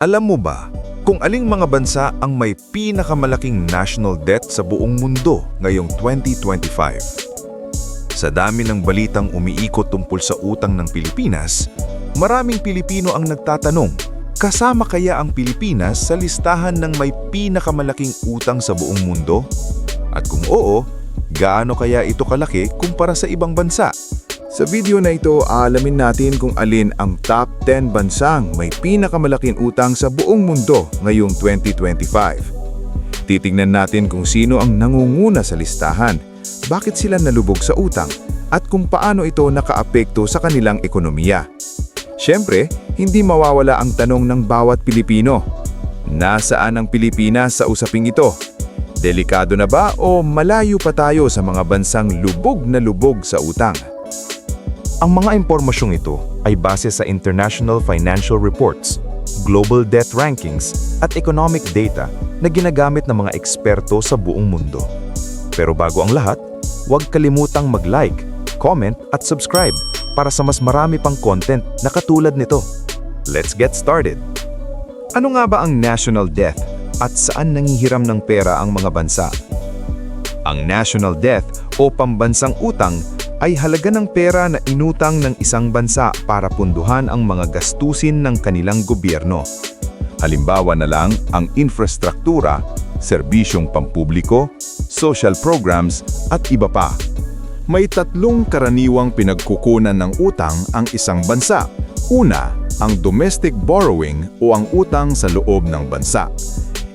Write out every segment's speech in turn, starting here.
Alam mo ba kung aling mga bansa ang may pinakamalaking national debt sa buong mundo ngayong 2025? Sa dami ng balitang umiikot tungkol sa utang ng Pilipinas, maraming Pilipino ang nagtatanong, kasama kaya ang Pilipinas sa listahan ng may pinakamalaking utang sa buong mundo? At kung oo, gaano kaya ito kalaki kumpara sa ibang bansa? Sa video na ito, aalamin natin kung alin ang top 10 bansang may pinakamalaking utang sa buong mundo ngayong 2025. Titingnan natin kung sino ang nangunguna sa listahan, bakit sila nalubog sa utang, at kung paano ito nakaapekto sa kanilang ekonomiya. Siyempre, hindi mawawala ang tanong ng bawat Pilipino. Nasaan ang Pilipinas sa usaping ito? Delikado na ba o malayo pa tayo sa mga bansang lubog na lubog sa utang? Ang mga impormasyong ito ay base sa International Financial Reports, Global Debt Rankings at Economic Data na ginagamit ng mga eksperto sa buong mundo. Pero bago ang lahat, huwag kalimutang mag-like, comment at subscribe para sa mas marami pang content na katulad nito. Let's get started! Ano nga ba ang national debt at saan nangihiram ng pera ang mga bansa? Ang national debt o pambansang utang ay halaga ng pera na inutang ng isang bansa para punduhan ang mga gastusin ng kanilang gobyerno. Halimbawa na lang ang infrastruktura, serbisyong pampubliko, social programs at iba pa. May tatlong karaniwang pinagkukunan ng utang ang isang bansa. Una, ang domestic borrowing o ang utang sa loob ng bansa.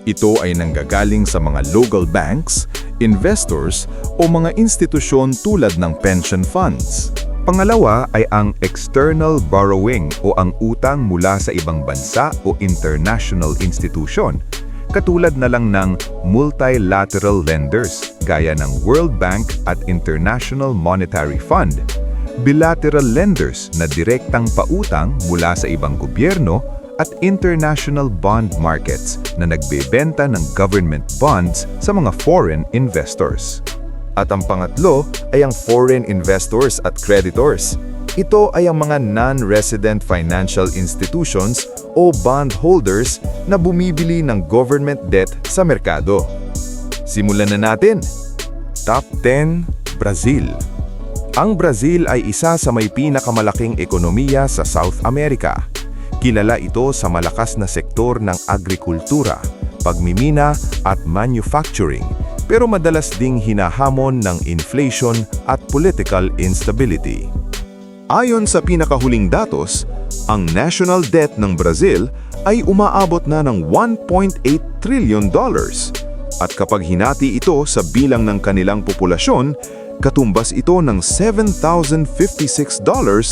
Ito ay nanggagaling sa mga local banks, investors o mga institusyon tulad ng pension funds. Pangalawa ay ang external borrowing o ang utang mula sa ibang bansa o international institution, katulad na lang ng multilateral lenders gaya ng World Bank at International Monetary Fund, bilateral lenders na direktang pautang mula sa ibang gobyerno, at international bond markets na nagbebenta ng government bonds sa mga foreign investors. At ang pangatlo ay ang foreign investors at creditors. Ito ay ang mga non-resident financial institutions o bondholders na bumibili ng government debt sa merkado. Simulan na natin! Top 10, Brazil. Ang Brazil ay isa sa may pinakamalaking ekonomiya sa South America. Kilala ito sa malakas na sektor ng agrikultura, pagmimina at manufacturing, pero madalas ding hinahamon ng inflation at political instability. Ayon sa pinakahuling datos, ang national debt ng Brazil ay umaabot na ng $1.8 trillion. At kapag hinati ito sa bilang ng kanilang populasyon, katumbas ito ng $7,056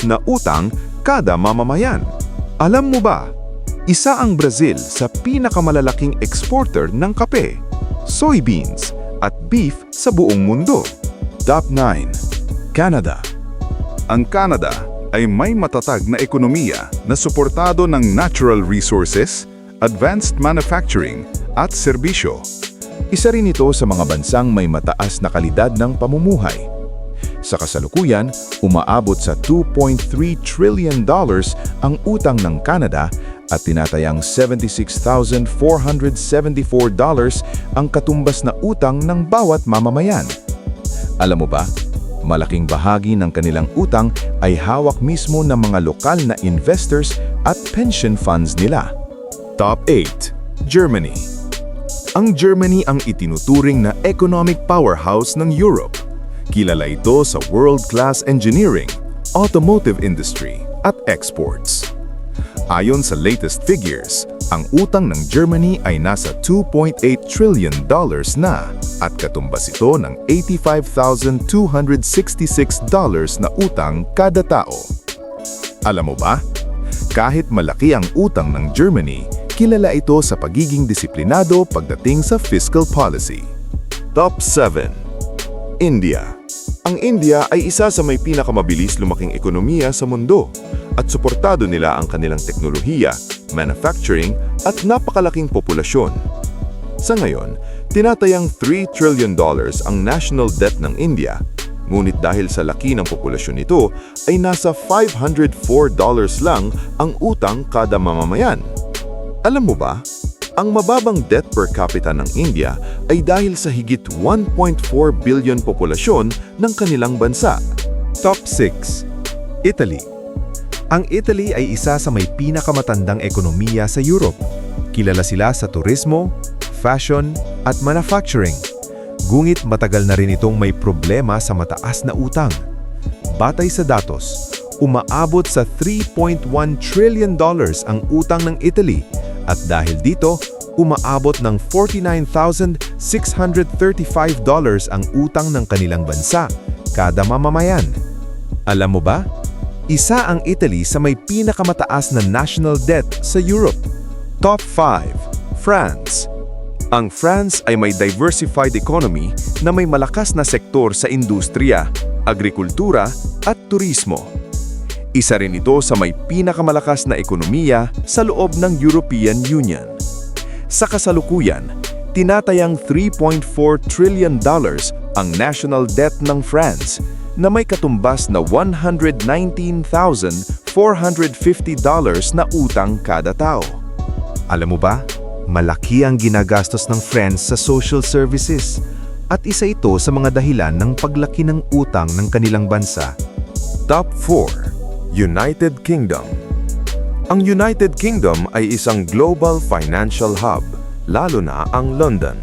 na utang kada mamamayan. Alam mo ba, isa ang Brazil sa pinakamalalaking exporter ng kape, soybeans at beef sa buong mundo. Top 9. Canada. Ang Canada ay may matatag na ekonomiya na suportado ng natural resources, advanced manufacturing at serbisyo. Isa rin ito sa mga bansang may mataas na kalidad ng pamumuhay. Sa kasalukuyan, umaabot sa $2.3 trillion ang utang ng Canada at tinatayang $76,474 ang katumbas na utang ng bawat mamamayan. Alam mo ba, malaking bahagi ng kanilang utang ay hawak mismo ng mga lokal na investors at pension funds nila. Top 8. Germany. Ang Germany ang itinuturing na economic powerhouse ng Europe. Kilala ito sa world-class engineering, automotive industry, at exports. Ayon sa latest figures, ang utang ng Germany ay nasa $2.8 trillion na at katumbas ito ng $85,266 na utang kada tao. Alam mo ba? Kahit malaki ang utang ng Germany, kilala ito sa pagiging disiplinado pagdating sa fiscal policy. Top 7. India. Ang India ay isa sa may pinakamabilis lumaking ekonomiya sa mundo at suportado nila ang kanilang teknolohiya, manufacturing at napakalaking populasyon. Sa ngayon, tinatayang $3 trillion ang national debt ng India, ngunit dahil sa laki ng populasyon nito ay nasa $504 lang ang utang kada mamamayan. Alam mo ba, ang mababang debt per capita ng India ay dahil sa higit 1.4 billion populasyon ng kanilang bansa. Top 6. Italy. Ang Italy ay isa sa may pinakamatandang ekonomiya sa Europe. Kilala sila sa turismo, fashion, at manufacturing. Ngunit matagal na rin itong may problema sa mataas na utang. Batay sa datos, umaabot sa $3.1 trillion ang utang ng Italy at dahil dito, umaabot ng $49,635 ang utang ng kanilang bansa kada mamamayan. Alam mo ba? Isa ang Italy sa may pinakamataas na national debt sa Europe. Top 5. France. Ang France ay may diversified economy na may malakas na sektor sa industriya, agrikultura at turismo. Isa rin ito sa may pinakamalakas na ekonomiya sa loob ng European Union. Sa kasalukuyan, tinatayang $3.4 trillion ang national debt ng France na may katumbas na $119,450 na utang kada tao. Alam mo ba, malaki ang ginagastos ng France sa social services at isa ito sa mga dahilan ng paglaki ng utang ng kanilang bansa. Top 4. United Kingdom. Ang United Kingdom ay isang global financial hub, lalo na ang London.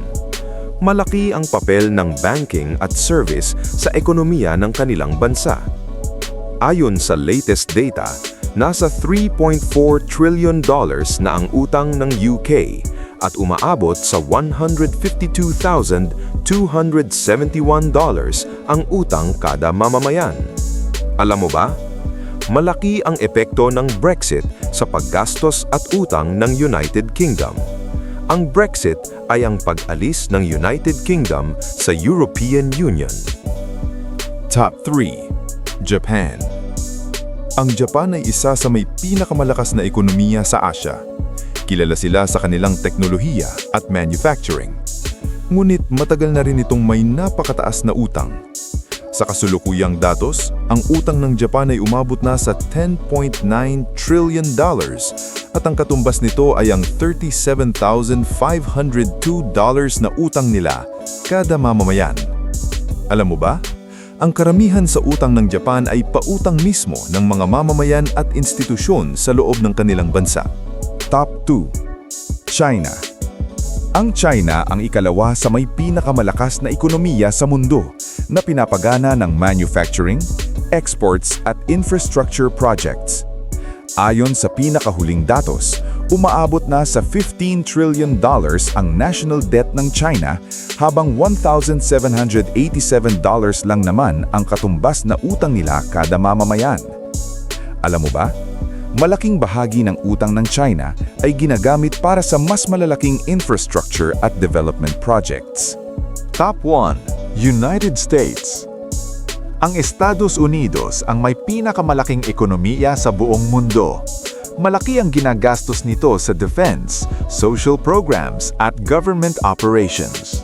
Malaki ang papel ng banking at service sa ekonomiya ng kanilang bansa. Ayon sa latest data, nasa $3.4 trillion na ang utang ng UK at umaabot sa $152,271 ang utang kada mamamayan. Alam mo ba? Malaki ang epekto ng Brexit sa paggastos at utang ng United Kingdom. Ang Brexit ay ang pag-alis ng United Kingdom sa European Union. Top 3. Japan. Ang Japan ay isa sa may pinakamalakas na ekonomiya sa Asia. Kilala sila sa kanilang teknolohiya at manufacturing. Ngunit matagal na rin itong may napakataas na utang. Sa kasulukuyang datos, ang utang ng Japan ay umabot na sa $10.9 trillion at ang katumbas nito ay ang $37,502 na utang nila kada mamamayan. Alam mo ba? Ang karamihan sa utang ng Japan ay pautang mismo ng mga mamamayan at institusyon sa loob ng kanilang bansa. Top 2. China. Ang China ang ikalawa sa may pinakamalakas na ekonomiya sa mundo na pinapagana ng manufacturing, exports at infrastructure projects. Ayon sa pinakahuling datos, umaabot na sa $15 trillion ang national debt ng China habang $1,787 lang naman ang katumbas na utang nila kada mamamayan. Alam mo ba? Malaking bahagi ng utang ng China ay ginagamit para sa mas malalaking infrastructure at development projects. Top 1. United States. Ang Estados Unidos ang may pinakamalaking ekonomiya sa buong mundo. Malaki ang ginagastos nito sa defense, social programs at government operations.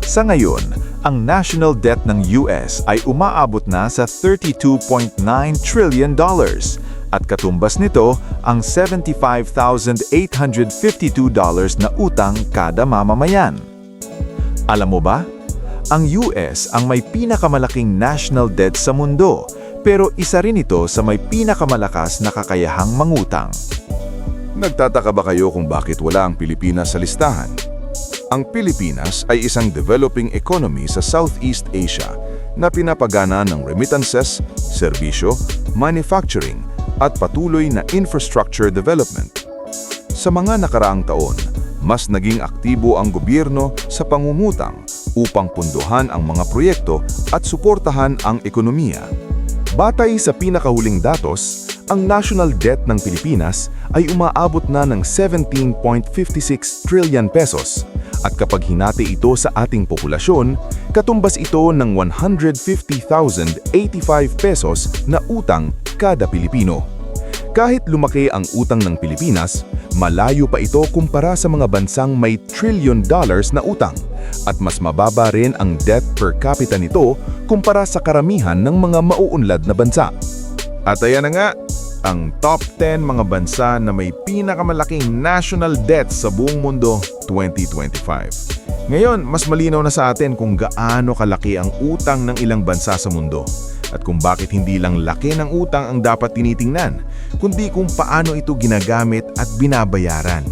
Sa ngayon, ang national debt ng US ay umaabot na sa $32.9 trillion at katumbas nito ang $75,852 na utang kada mamamayan. Alam mo ba? Ang US ang may pinakamalaking national debt sa mundo, pero isa rin ito sa may pinakamalakas na kakayahang mangutang. Nagtataka ba kayo kung bakit wala ang Pilipinas sa listahan? Ang Pilipinas ay isang developing economy sa Southeast Asia na pinapagana ng remittances, serbisyo, manufacturing, at patuloy na infrastructure development. Sa mga nakaraang taon, mas naging aktibo ang gobyerno sa pangungutang upang punduhan ang mga proyekto at suportahan ang ekonomiya. Batay sa pinakahuling datos, ang national debt ng Pilipinas ay umaabot na ng 17.56 trillion pesos at kapag hinati ito sa ating populasyon, katumbas ito ng 150,085 pesos na utang kada Pilipino. Kahit lumaki ang utang ng Pilipinas, malayo pa ito kumpara sa mga bansang may $1 trillion na utang at mas mababa rin ang debt per capita nito kumpara sa karamihan ng mga mauunlad na bansa. At ayan na nga, Ang top 10 mga bansa na may pinakamalaking national debt sa buong mundo 2025. Ngayon, mas malinaw na sa atin kung gaano kalaki ang utang ng ilang bansa sa mundo at kung bakit hindi lang laki ng utang ang dapat tinitingnan, kundi kung paano ito ginagamit at binabayaran.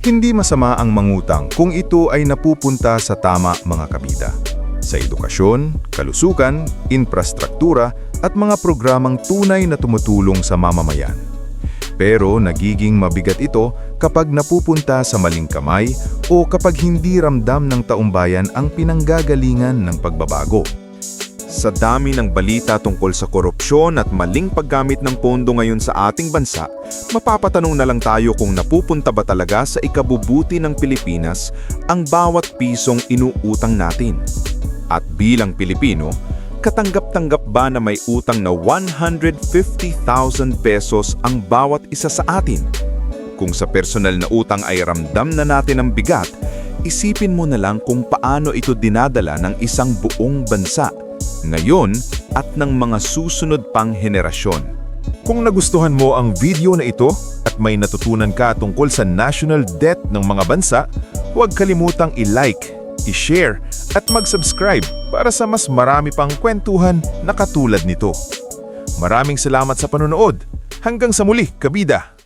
Hindi masama ang mangutang kung ito ay napupunta sa tama mga kabida. Sa edukasyon, kalusugan, infrastruktura at mga programang tunay na tumutulong sa mamamayan. Pero nagiging mabigat ito kapag napupunta sa maling kamay o kapag hindi ramdam ng taumbayan ang pinanggagalingan ng pagbabago. Sa dami ng balita tungkol sa korupsyon at maling paggamit ng pondo ngayon sa ating bansa, mapapatanong na lang tayo kung napupunta ba talaga sa ikabubuti ng Pilipinas ang bawat pisong inuutang natin. At bilang Pilipino, katanggap-tanggap ba na may utang na 150,000 pesos ang bawat isa sa atin? Kung sa personal na utang ay ramdam na natin ang bigat, isipin mo na lang kung paano ito dinadala ng isang buong bansa, ngayon at ng mga susunod pang henerasyon. Kung nagustuhan mo ang video na ito at may natutunan ka tungkol sa national debt ng mga bansa, huwag kalimutang i-like, i-share at mag-subscribe para sa mas marami pang kwentuhan na katulad nito. Maraming salamat sa panonood. Hanggang sa muli, kabida!